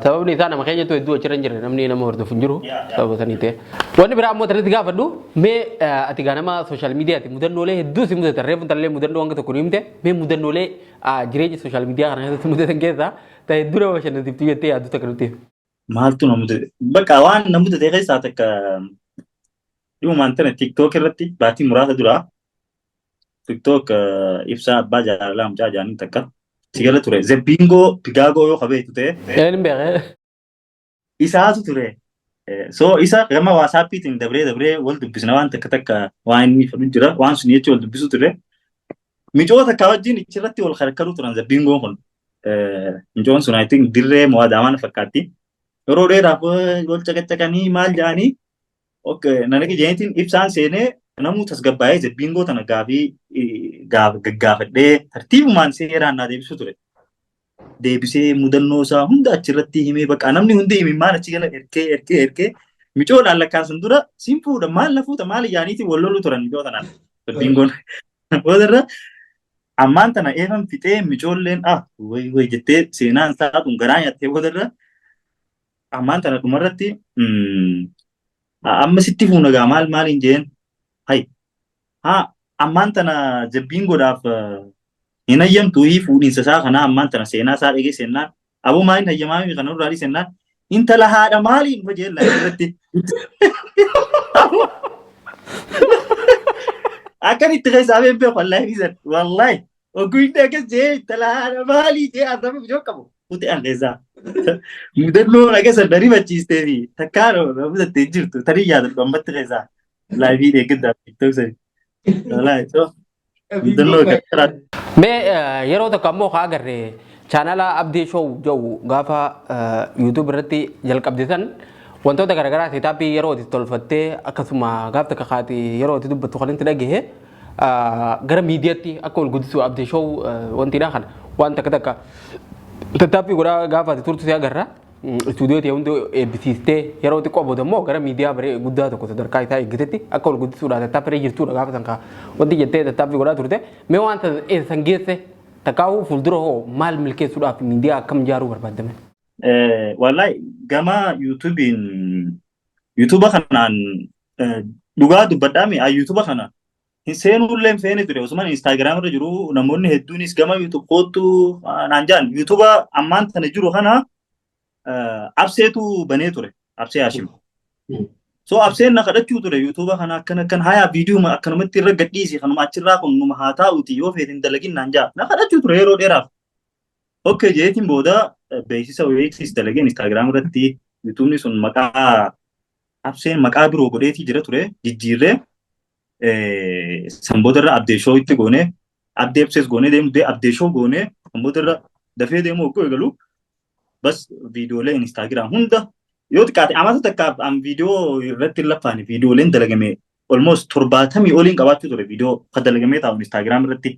Sababni isaa nama keenyatu hedduu achirra hin jirre namni nama hordofu hin jiru sababa sanii ta'e. Wanni biraa ammoo asirratti gaafadhu mee ati gaa nama sooshaal miidiyaati mudannoolee hedduu si mudatan reefu tallee mudannoo wanta tokko ni himte mee mudannoolee jireenya sooshaal miidiyaa kana keessatti mudatan keessaa ta'e hedduu nama bashannansiiftu jettee yaaddu takka nuti. Maaltu na mudate bakka waan na mudate keessaa takka dhumaan tana TikTok irratti baatii muraasa dura TikTok ibsaa abbaa jaalalaa mucaa jaanii takka. Sigala ture zebbingoo pigaagoo yoo qabeetu ta'e. Een beekee. Isaatu ture. So isa gama waasaappiitiin dabree wal dubbisna waan takka waan inni fedhu jira waan sun jechuun wal dubbisu ture. Micoota akka wajjin ichirratti wal harkaruu turan zebbingoon kun. Micoon sun I think dirree mo'adaamaan fakkaatti. Yeroo dheeraaf wal caqacaqanii maal jedhanii nana jeenitiin ibsaan seenee namuu tasgabbaa'ee zebbingoo tana gaggaafadhee tartiibumaan seeraan naa deebisu ture. Deebisee mudannoo isaa hunda achirratti himee bakka namni hundi himimmaan achi gala erkee micoodhaan lakkaansan dura siin fuudha maal na fuuta maal yaaniitiin wal loluu turan micoo tanaan zebbingoon. Boodarra ammaan tana eefan fixee micoolleen way jettee seenaan isaa kun garaa nyaattee boodarra ammaan tana dhumarratti amma sitti fuunagaa maaliin jeen hai ammaan tana zebbingoodhaaf hin hayyamtu fuudhiinsa isaa kanaa ammaan tana seenaa isaa dhegee seenaan aboo maaliin hayyamaami kana duraarii seenaan intala haadha maaliin dhufa jeen laa irratti akkanitti keessaa beekee wallaahi bisan wallaahi oguu inni akkas jee intala haadha maalii jee arraba bijoo qabu fuute an keessaa mudannoo agarsiisan dariifachiistee fi takkaa mudhattee jirtu tarii yaadatu ammatti keessaa laayivii eeggaddaa tiktok sani. Mee yeroo tokko ammoo haa agarree chaanala Abdii Show jedhu gaafa YouTube irratti jalqabdisan wantoota garaagaraa seetaappii yeroo itti tolfattee akkasuma gaaf takka kaati yeroo itti dubbattu kan itti dhagahe gara miidiyaatti akka wal guddisuu Abdii Show wantiidha kana waan takka tattaaffii godhaa gaafa itti turtu si agarra. Istuudiyootii hundi eebbisiistee yeroo xiqqoo booda immoo gara miidiyaa baree guddaa tokko sadarkaa isaa eeggatetti akka wal guddisuudhaan tattaaffii jirtuudha gaafa sankaa wanti jettee tattaaffii godhaa turte mee wanta eessan geesse takkaa'uu fuuldura hoo maal milkeessuudhaaf miidiyaa akkam ijaaruu barbaadame? Wallahi gama yuutuuba kanaan dhugaa dubbadhaami yuutuuba kana hin seenullee hin feene ture osuma Instagram irra jiru namoonni hedduunis gama yuutuub kootu naan jaan yuutuuba ammaan tana jiru kana abseetu banee ture absee Hashim. So abseen na kadhachuu ture yuutuuba kana akkan hayaa viidiyoo akkanumatti irra gadhiisi kanuma achirraa kun numa haa taa'uti yoo feetin dalagin naan jaa na kadhachuu ture yeroo dheeraaf. Okay jeetiin booda beeksisa weeksisa dalageen Instagram irratti yuutuubni sun maqaa abseen maqaa biroo godheetii jira ture jijjiirree san boodarra Abdee Show itti goone Abdee Absees goone deemtee Abdee Show goone san boodarra dafee deemu oggoo eegalu bas viidiyoolee Instagram hunda yoo xiqqaate amata takkaaf an viidiyoo irratti hin laffaani viidiyooleen dalagame almost 70 oliin qabaachuu ture viidiyoo kan dalagamee taa'u Instagram irratti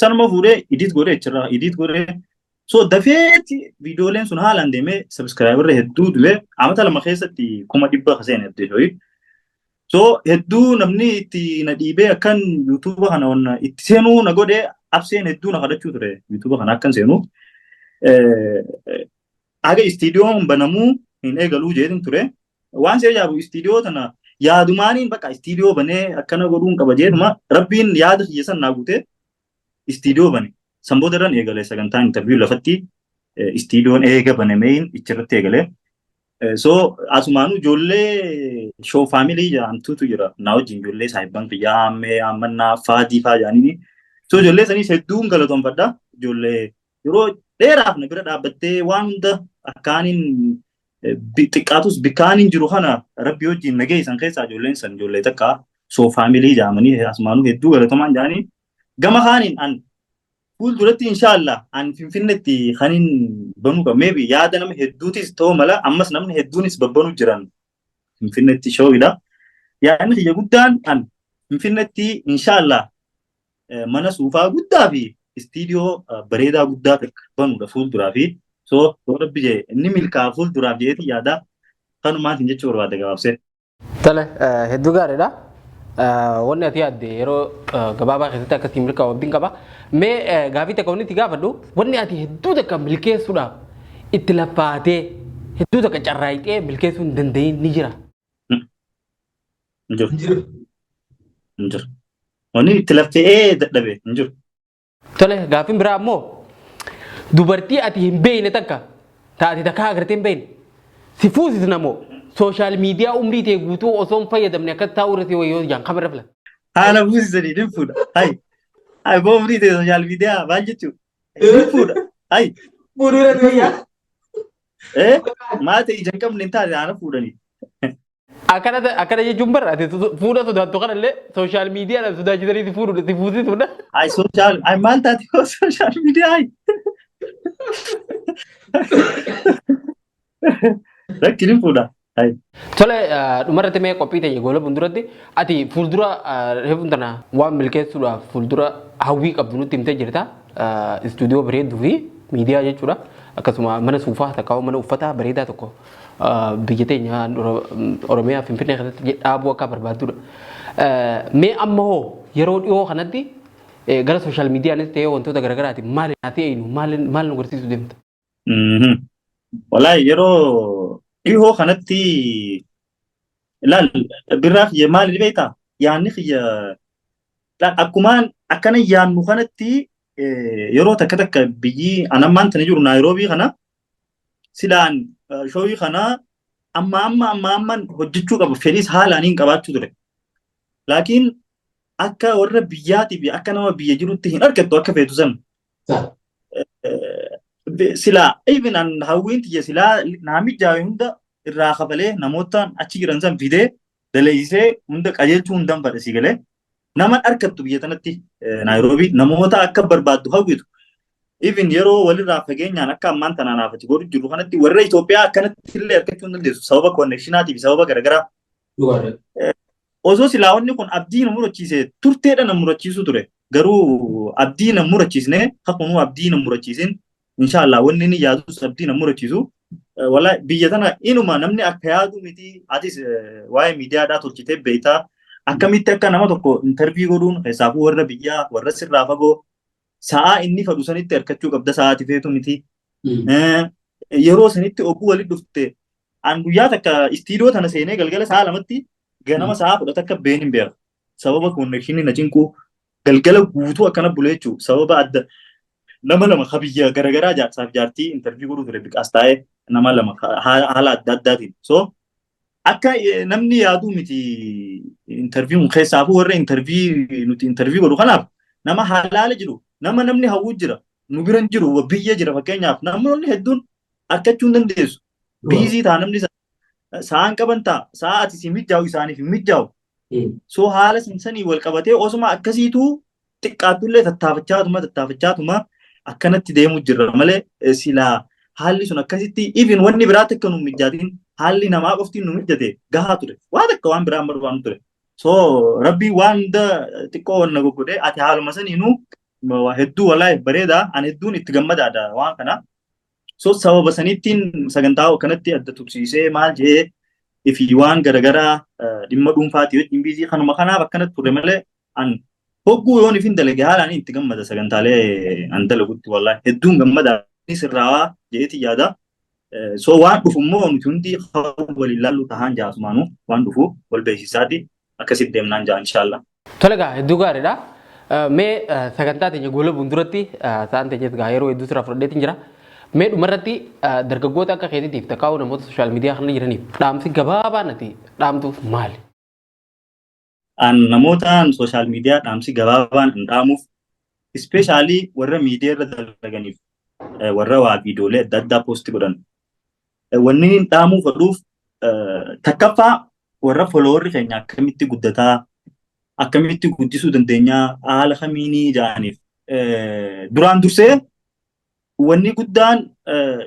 sanuma fuudhee edit godhee achirraa edit godhee so dafeeti viidiyooleen sun haalaan deemee subscriber hedduu du'ee amata lama keessatti 100,000 kaseen hedduu shoyi so hedduu namni itti na dhiibee akkan YouTube kana onna itti seenuu na godhee abseen hedduu na kadhachuu ture YouTube kana akkan seenuu aga istiidiyoon banamuu hin eegaluu jedhin ture waan see jaabu istiidiyoo tana yaadumaaniin bakka istiidiyoo banee akkana godhuun qaba jedhuma rabbiin yaada kiyyasan naa guute istiidiyoo bane sanboota irraan eegalee sagantaan interview lafatti istiidiyoon eega banemeeyin ichirratti eegalee so asumaanuu ijoollee show family jedhamtuutu jira naa wajjin ijoollee saahibban biyyaa ammee ammannaa faatii faa jedhanii so ijoollee saniis hedduun galatoonfadha ijoollee yeroo dheeraaf na bira dhaabbattee waan hunda akkaaniin xiqqaatus bikkaaniin jiru kana rabbi wajjin nageessan keessaa ijoolleen san ijoollee takka soo faamilii jedhamanii asumaanuu hedduu galatomaan jedhanii gama kaaniin an fuulduratti inshaallah an finfinnetti kaniin banuu qaba meebi yaada nama hedduutis ta'uu mala ammas namni hedduunis babbanuu jiran finfinnetti showidha yaadni kiyya guddaan an finfinnetti inshaallah mana suufaa guddaa fi istiidiyoo bareedaa guddaa takka banuudha fuulduraa fi so rabbi jee inni milkaa fuulduraaf jeeti yaada kanumaatiin jechuu barbaada gabaabsee. Tole hedduu gaariidha. Wanni ati yaadde yeroo gabaabaa keessatti akkasii milkaa wabbiin qaba. Mee gaafii takka wanni itti gaafadhu wanni ati hedduu takka milkeessuudhaaf itti laffaatee hedduu takka carraayitee milkeessuu hin danda'iin ni jira. Hin jiru. Wanni itti laffee dadhabe hin jiru. Tole gaafiin biraa ammoo dubartii ati hin beekne takka taate takka agartee hin beekne si fuusisna moo sooshaal miidiyaa umrii ta'e guutuu osoo hin fayyadamne akka taa'u irratti wayyoo jaan kamar rafla. Haala fuusisanii ni fuudha. Hai boo umrii ta'e sooshaal miidiyaa maal jechuudha? Ni fuudha. Hai. Fuudhuu irratti wayyaa. Maa ta'e ija hin qabne hin taane haala fuudhanii. Akkana jechuun barra ati fuudha sodaattu kanallee sooshaal miidiyaadhaan sodaachisanii si fuusisuudha. Hai sooshaal maal taate sooshaal miidiyaa hai. Rakkini fuudha. Tole dhumarratti mee qophii ta'e goola bunduratti ati fuuldura reefuun tana waan milkeessuudhaaf fuuldura hawwii qabdu nutti himtee jirta istuudiyoo bareedduu fi miidiyaa jechuudha akkasuma mana suufaa takka mana uffataa bareedaa tokko biyya teenya Oromiyaa Finfinnee keessatti dhaabuu akka barbaaddudha. Mee amma hoo yeroo dhiyoo kanatti gara sooshaal miidiyaanis ta'ee wantoota garaagaraatiin maal eenyu maal nu agarsiisuu deemta? Walaahi yeroo dhiyoo kanatti ilaal birraa kiyya maali beektaa? Yaanni kiyya akkumaan akkana yaannu kanatti yeroo takka takka biyyi anammaan tana jiru Naayiroobii kana silaan showii kana amma hojjechuu qaba fedhiis haalaaniin qabaachuu ture. Laakiin akka warra biyyaatii fi akka nama biyya jirutti hin argattu akka feetu san. Silaa even an hawwiin tiyya silaa naamijaawe hunda irraa kafalee namootaan achi jiran san fidee daleeysee hunda qajeelchuu hundan fadha si galee nama argattu biyya tanatti Naayiroobii namoota akka barbaaddu hawwitu. Even yeroo walirraa fageenyaan akka ammaan tanaanaaf ati godhu jiru kanatti warra Itoophiyaa akkanatti illee argachuu hin dandeessu sababa konnekshinaatii fi sababa garaagaraa. Osoo silaa wanni kun abdii na murachiise turteedha na murachiisu ture. Garuu abdii na murachiisne hakkunuu abdii na murachiisin inshaallah wanni ni yaadus abdii na murachiisu. Wala biyya tana inuma namni akka yaadu miti atis waa'ee miidiyaadhaa tolchitee beektaa akkamitti akka nama tokko intervii godhuun keessaafuu warra biyyaa warra sirraa fagoo sa'aa inni fadhu sanitti argachuu qabda sa'aati feetu miti. Yeroo sanitti obbuu walitti dhufte an guyyaa takka istiidiyoo tana seenee galgala sa'a lamatti ganama sa'a fudhata akka been hin beeku. Sababa konnekshinii na cinquu galgala guutuu akkana bulee jechuudha. Sababa adda nama lama kabiyya garaagaraa jaarsaaf jaartii intervii godhuu ture biqaas taa'ee nama lama haala adda addaatiin. So akka namni yaaduu miti interviiwwan keessaafuu warra nuti intervii godhu kanaaf nama halaala jiru nama namni hawwuu jira nu biran jiru biyya jira fakkeenyaaf namoonni hedduun argachuu hin dandeessu. Biizii ta'a namni sa'aan qaban ta'a sa'a ati si mijjaa'u isaaniif hin mijjaa'u. So haala sanii wal qabatee osuma akkasiituu xiqqaattullee tattaafachaatuma akkanatti deemu jirra malee silaa haalli sun akkasitti even wanni biraatti akka nu mijaatiin haalli namaa qofti nu mijate gahaa ture waan akka waan biraan barbaannu ture so rabbii waan hunda xiqqoo wanna goggodhe ati haaluma saniinuu hedduu walaa bareeda ani hedduun itti gammadaadha waan kana so sababa sanittiin sagantaa kanatti adda tubsiisee maal jee ifi waan garagaraa dhimma dhuunfaati wajjin biizii kanuma kanaaf akkanatti ture malee an hogguu yoon ifin dalage haalaan itti gammada sagantaalee an dalagutti wallahi hedduun gammadaa sirraa jeeti yaada so waan dhufu immoo nuti hundi waliin laallu tahaan jaasumaanu waan dhufu wal beeksisaati akkasitti deemnaan jaa inshallah. Tole gaa hedduu gaariidha. Mee sagantaa teenya gola bunduratti sa'aan teenyas gaa yeroo hedduu sirraa fudhadheetiin jira. Mee dhumarratti dargaggoota akka keetiitiif takkaa'u namoota sooshaal miidiyaa kana jiraniif dhaamsi gabaabaa nati dhaamtuuf maali? An namootaan sooshaal miidiyaa dhaamsi gabaabaan hin dhaamuuf ispeeshaalii warra miidiyaa irra dalaganiif warra waa viidiyoolee adda addaa poosti godhan. Wanni hin dhaamuu fedhuuf takkaffaa warra foloowarri keenya akkamitti guddataa akkamitti guddisuu dandeenyaa haala kamiinii jedhaniif duraan dursee wanni guddaan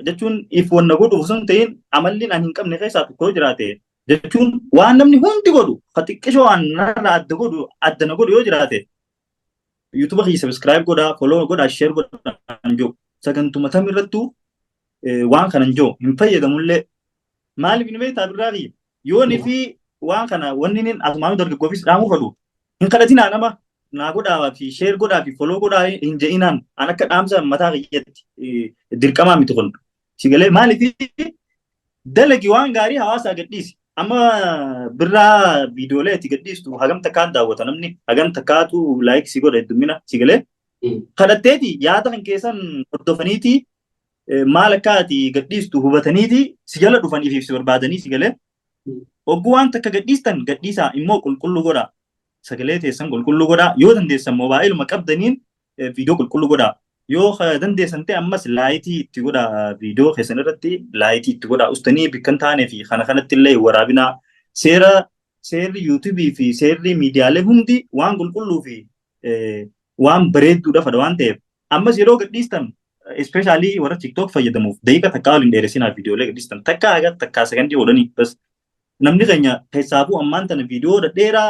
jechuun if wanna godhu osoo hin ta'in amalliin an hin qabne keessaa tokko jiraate jechuun waan namni hundi godhu xiqqishoo waan narraa adda na godhu yoo jiraate yuutuuba kii sabskiraayib godhaa foloo godhaa sheer godhaa jiru sagantuma tamirrattuu waan kana jiru hin fayyadamullee maaliif hin beektaa birraa yoonii fi waan kana wanni inni asumaanuu dargaggoofis dhaamuu fedhu hin kadhatinaa nama naa godhaa fi sheer godhaa fi foloo godhaa hin je'inaan an akka dhaamsa mataa kiyyatti dirqamaa miti kun sigalee maaliif dalagi waan gaarii hawaasaa gadhiisi amma birraa viidiyoolee itti gadhiistu hagam takkaan daawwata namni hagam takkaatu laayikii godha heddumina sigalee kadhatteeti yaada kan keessan hordofaniiti maal akka ati gadhiistu hubataniiti si jala dhufaniif si barbaadanii sigalee ogguu waan takka gadhiistan gadhiisaa immoo qulqulluu godhaa sagalee teessan qulqulluu godhaa yoo dandeessan moobaayiluma qabdaniin viidiyoo qulqulluu godhaa yoo dandeessan ta'e ammas laayitii itti godhaa viidiyoo keessan irratti laayitii itti godhaa ustanii bikkan taanee fi kana kanatti illee waraabinaa seerri yuutuubii fi seerri miidiyaalee hundi waan qulqulluu fi waan bareedduudha fada waan ta'eef ammas yeroo gadhiistan ispeeshaalii warra tiktook fayyadamuuf daqiiqa takkaa waliin dheeressinaa viidiyoolee gadhiistan takkaa sagandii oolanii bas namni keenya keessaafuu ammaan tana viidiyoo dhedheeraa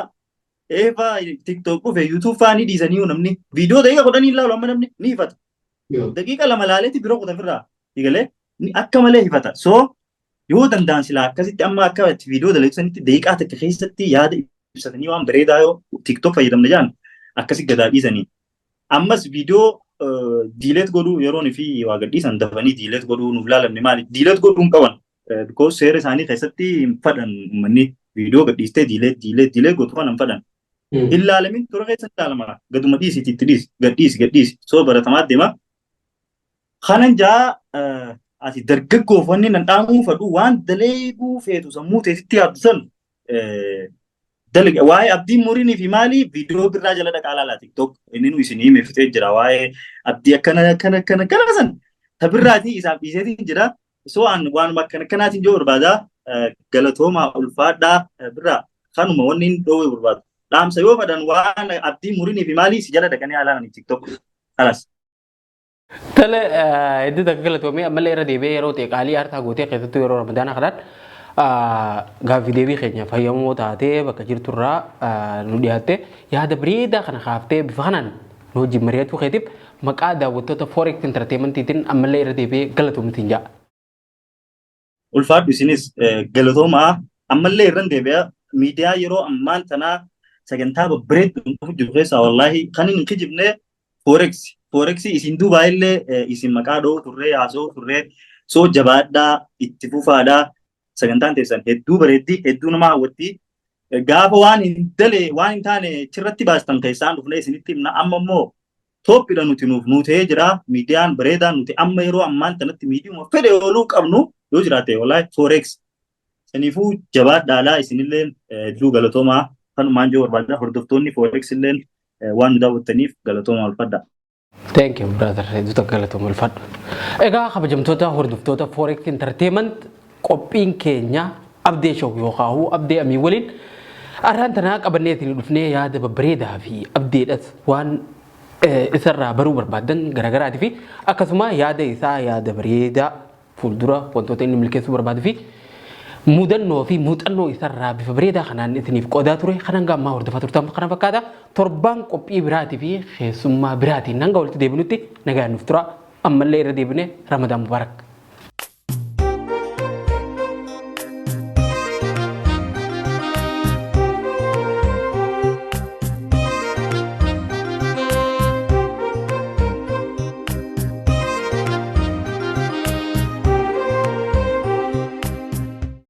eeva tiktook dhufe yuutuub faanii dhiisanii namni viidiyoo daqiiqa kudhanii ilaalu amma namni ni hifata daqiiqa lama laaleetti biroo kutafirraa egalee akka malee hifata so yoo danda'an silaa akkasitti amma akka viidiyoo daleessanitti daqiiqaa takka keessatti yaada ibsatanii waan bareedaa yoo tiktook fayyadamna jaan akkasi gadaa dhiisanii ammas viidiyoo diileet godhuu yeroon fi waa gadhiisan dafanii diileet godhuu nuuf laalamne maali diileet godhuun qaban because seera isaanii keessatti hin fadhan uummanni viidiyoo gadhiistee diileet godhu kan hin fadhan hin laalamin tura keessa ilaalama gaduma dhiisitti itti gadhiisi soo baratamaa deema kanan jaa ati dargaggoof wanni nan dhaamuu fadhu waan daleeguu feetu sammuu teessitti yaaddu san waa'ee abdii muriinii fi maalii viidiyoo birraa jala dhaqaa laalaa tiktok inni nu isinii meeftee jira waa'ee abdii akkana san tabirraatii isaaf dhiiseetiin jira so waan akkanaatiin joo barbaadaa galatoomaa ulfaadhaa birraa kanuma wanni hin dhoowwee barbaadu dhaamsa yoo fadhan waan abdii muriinii fi maalii si jala dhaqanii ilaalanii tiktok kalas. Tole hedduu takka galatoomee ammallee irra deebi'ee yeroo ta'e qaalii aartaa gootee keessattuu yeroo ramadaana kanaan gaaffii deebii keenya fayyadamoo taatee bakka jirturraa nu dhiyaatte yaada bareedaa kana kaaftee bifa kanaan nu wajjin mari'achuu keetiif maqaa daawwattoota Forex Entertainmentiitiin ammallee irra deebi'ee galatoomtiin ja'a. Ulfaadhu isinis galatoomaa ammallee irra deebi'aa miidiyaa yeroo ammaan tanaa sagantaa babbareedduu jiru keessaa wallaahi kan hin kijibne Forex isin duubaa illee isin maqaa dhoo turree haasoo turree soo jabaadhaa itti fufaadhaa sagantaan teessan hedduu bareeddii hedduu nama hawwatti gaafa waan hin taane chirratti baastan keessaan dhufnee isinitti himna amma immoo tooppiidha nuti nuu ta'ee jira miidiyaan bareedaan nuti amma yeroo ammaan tanatti miidiyuma fedhe ooluu qabnu yoo jiraate wallaahi Forex saniifuu jabaadhaadhaa isinillee hedduu galatoomaa kanumaan joo barbaadaa hordoftoonni Forex illee waan nu daawwattaniif galatoomaa ulfadha. Thank you brother hedduu takka galatoomaa ulfadha. Egaa kabajamtoota hordoftoota Forex Entertainment qophiin keenya abdee show yookaan abdee amii waliin arraan tanaa qabanneetiin dhufnee yaada babbareedaa fi abdeedhas waan isarraa baruu barbaadan garaagaraatii fi akkasuma yaada isaa yaada bareedaa fuuldura wantoota inni milkeessuu barbaaduu fi mudannoo fi muuxannoo isarraa bifa bareedaa kanaan isiniif qoodaa ture kanan gammaa hordofaa turtan kana fakkaata torbaan qophii biraatii fi keessummaa biraatiin hanga walitti deebinutti nagaa nuuf tura ammallee irra deebine ramadaan mubaarak.